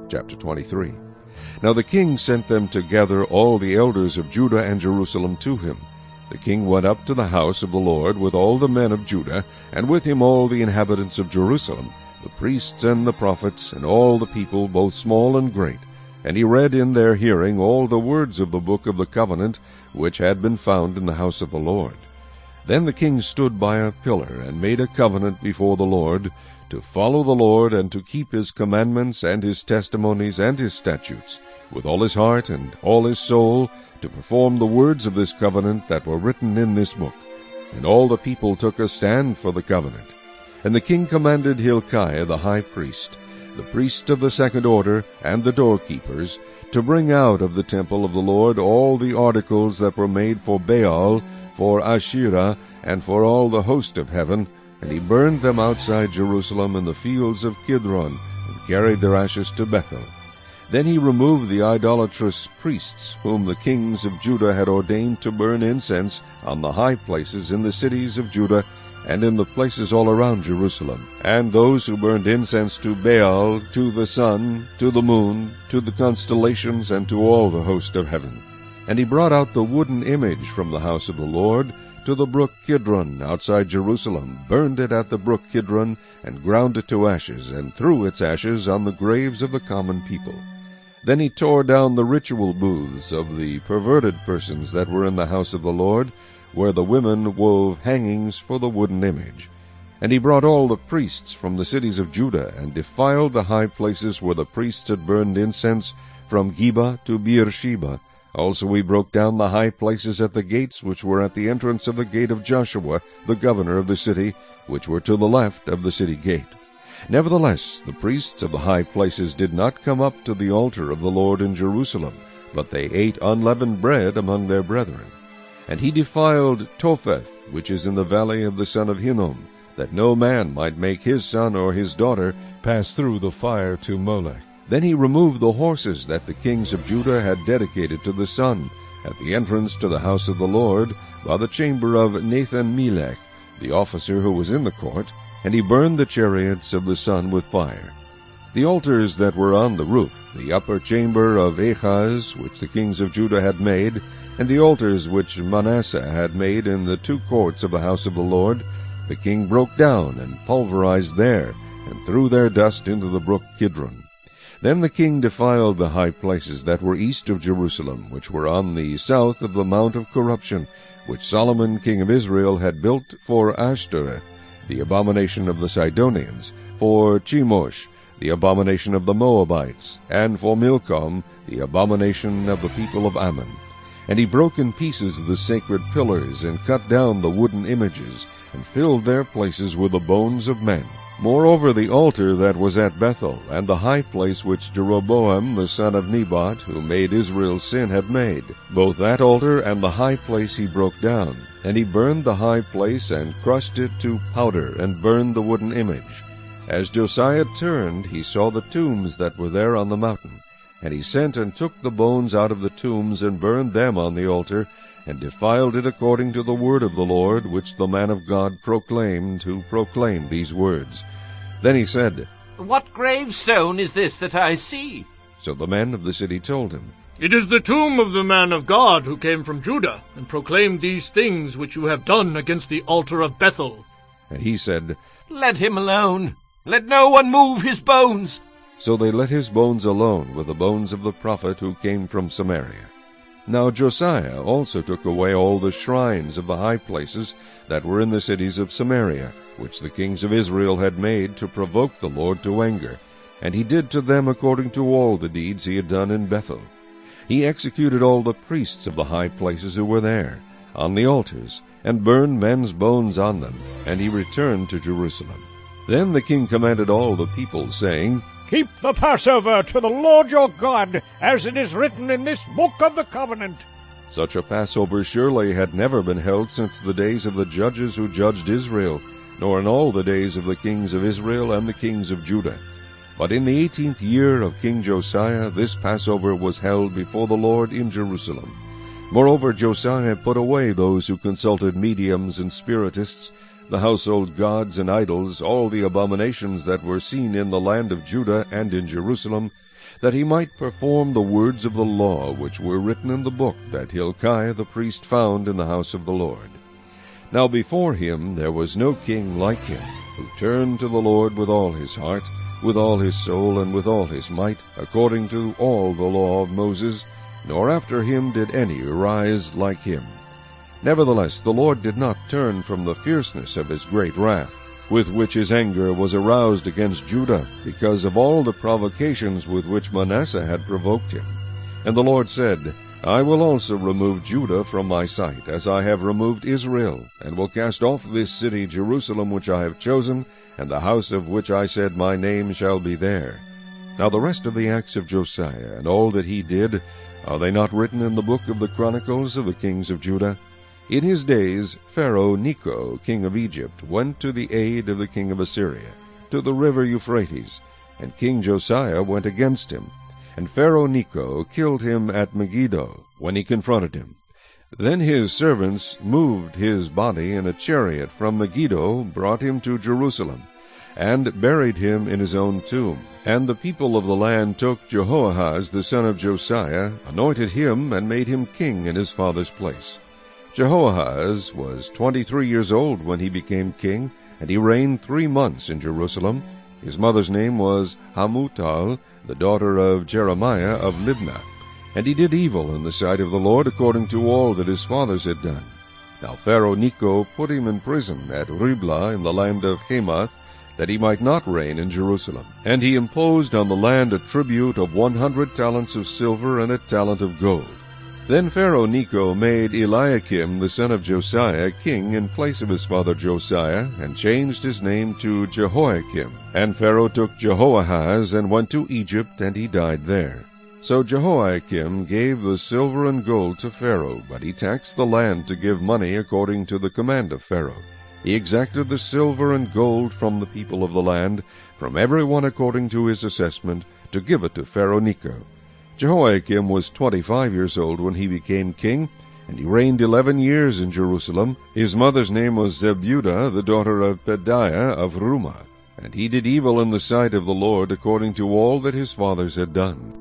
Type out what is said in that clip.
Chapter 23. Now the king sent them to gather all the elders of Judah and Jerusalem to him. The king went up to the house of the Lord with all the men of Judah, and with him all the inhabitants of Jerusalem, the priests and the prophets, and all the people, both small and great. And he read in their hearing all the words of the book of the covenant, which had been found in the house of the Lord. Then the king stood by a pillar, and made a covenant before the Lord, to follow the Lord, and to keep his commandments, and his testimonies, and his statutes, with all his heart and all his soul, to perform the words of this covenant that were written in this book. And all the people took a stand for the covenant. And the king commanded Hilkiah the high priest, the priest of the second order, and the doorkeepers, to bring out of the temple of the Lord all the articles that were made for Baal, for Asherah, and for all the host of heaven, and he burned them outside Jerusalem in the fields of Kidron, and carried their ashes to Bethel. Then he removed the idolatrous priests, whom the kings of Judah had ordained to burn incense on the high places in the cities of Judah, and in the places all around Jerusalem, and those who burned incense to Baal, to the sun, to the moon, to the constellations, and to all the host of heaven. And he brought out the wooden image from the house of the Lord to the brook Kidron outside Jerusalem, burned it at the brook Kidron, and ground it to ashes, and threw its ashes on the graves of the common people. Then he tore down the ritual booths of the perverted persons that were in the house of the Lord, where the women wove hangings for the wooden image. And he brought all the priests from the cities of Judah, and defiled the high places where the priests had burned incense, from Geba to Beersheba. Also he broke down the high places at the gates which were at the entrance of the gate of Joshua, the governor of the city, which were to the left of the city gate. Nevertheless, the priests of the high places did not come up to the altar of the Lord in Jerusalem, but they ate unleavened bread among their brethren. And he defiled Topheth, which is in the valley of the son of Hinnom, that no man might make his son or his daughter pass through the fire to Molech. Then he removed the horses that the kings of Judah had dedicated to the sun, at the entrance to the house of the Lord, by the chamber of Nathan-Melech, the officer who was in the court, and he burned the chariots of the sun with fire. The altars that were on the roof, the upper chamber of Ahaz, which the kings of Judah had made, and the altars which Manasseh had made in the two courts of the house of the Lord, the king broke down and pulverized there, and threw their dust into the brook Kidron. Then the king defiled the high places that were east of Jerusalem, which were on the south of the Mount of Corruption, which Solomon king of Israel had built for Ashtoreth, the abomination of the Sidonians, for Chemosh, the abomination of the Moabites, and for Milcom, the abomination of the people of Ammon. And he broke in pieces the sacred pillars, and cut down the wooden images, and filled their places with the bones of men. Moreover, the altar that was at Bethel, and the high place which Jeroboam the son of Nebat, who made Israel sin, had made, both that altar and the high place he broke down. And he burned the high place, and crushed it to powder, and burned the wooden image. As Josiah turned, he saw the tombs that were there on the mountain. And he sent and took the bones out of the tombs, and burned them on the altar, and defiled it according to the word of the Lord, which the man of God proclaimed, who proclaimed these words. Then he said, "What gravestone is this that I see?" So the men of the city told him, "It is the tomb of the man of God who came from Judah, and proclaimed these things which you have done against the altar of Bethel." And he said, "Let him alone. Let no one move his bones." So they let his bones alone with the bones of the prophet who came from Samaria. Now Josiah also took away all the shrines of the high places that were in the cities of Samaria, which the kings of Israel had made to provoke the Lord to anger, and he did to them according to all the deeds he had done in Bethel. He executed all the priests of the high places who were there, on the altars, and burned men's bones on them, and he returned to Jerusalem. Then the king commanded all the people, saying, "Keep the Passover to the Lord your God, as it is written in this book of the covenant." Such a Passover surely had never been held since the days of the judges who judged Israel, nor in all the days of the kings of Israel and the kings of Judah. But in the 18th year of King Josiah this Passover was held before the Lord in Jerusalem. Moreover, Josiah put away those who consulted mediums and spiritists, the household gods and idols, all the abominations that were seen in the land of Judah and in Jerusalem, that he might perform the words of the law which were written in the book that Hilkiah the priest found in the house of the Lord. Now before him there was no king like him, who turned to the Lord with all his heart, with all his soul, and with all his might, according to all the law of Moses, nor after him did any arise like him. Nevertheless the Lord did not turn from the fierceness of his great wrath, with which his anger was aroused against Judah, because of all the provocations with which Manasseh had provoked him. And the Lord said, I will also remove Judah from my sight, as I have removed Israel, and will cast off this city Jerusalem which I have chosen, and the house of which I said, My name shall be there. Now the rest of the acts of Josiah, and all that he did, are they not written in the book of the Chronicles of the kings of Judah? In his days Pharaoh Necho, king of Egypt, went to the aid of the king of Assyria, to the river Euphrates, and King Josiah went against him. And Pharaoh Necho killed him at Megiddo, when he confronted him. Then his servants moved his body in a chariot from Megiddo, brought him to Jerusalem, and buried him in his own tomb. And the people of the land took Jehoahaz the son of Josiah, anointed him, and made him king in his father's place. Jehoahaz was 23 years old when he became king, and he reigned 3 months in Jerusalem. His mother's name was Hamutal, the daughter of Jeremiah of Libnah. And he did evil in the sight of the Lord, according to all that his fathers had done. Now Pharaoh Necho put him in prison at Riblah in the land of Hamath, that he might not reign in Jerusalem. And he imposed on the land a tribute of 100 talents of silver and a talent of gold. Then Pharaoh Necho made Eliakim the son of Josiah king in place of his father Josiah, and changed his name to Jehoiakim. And Pharaoh took Jehoahaz and went to Egypt, and he died there. So Jehoiakim gave the silver and gold to Pharaoh, but he taxed the land to give money according to the command of Pharaoh. He exacted the silver and gold from the people of the land, from every one according to his assessment, to give it to Pharaoh Necho. Jehoiakim was 25 years old when he became king, and he reigned 11 years in Jerusalem. His mother's name was Zebudah, the daughter of Pedaiah of Rumah. And he did evil in the sight of the Lord, according to all that his fathers had done.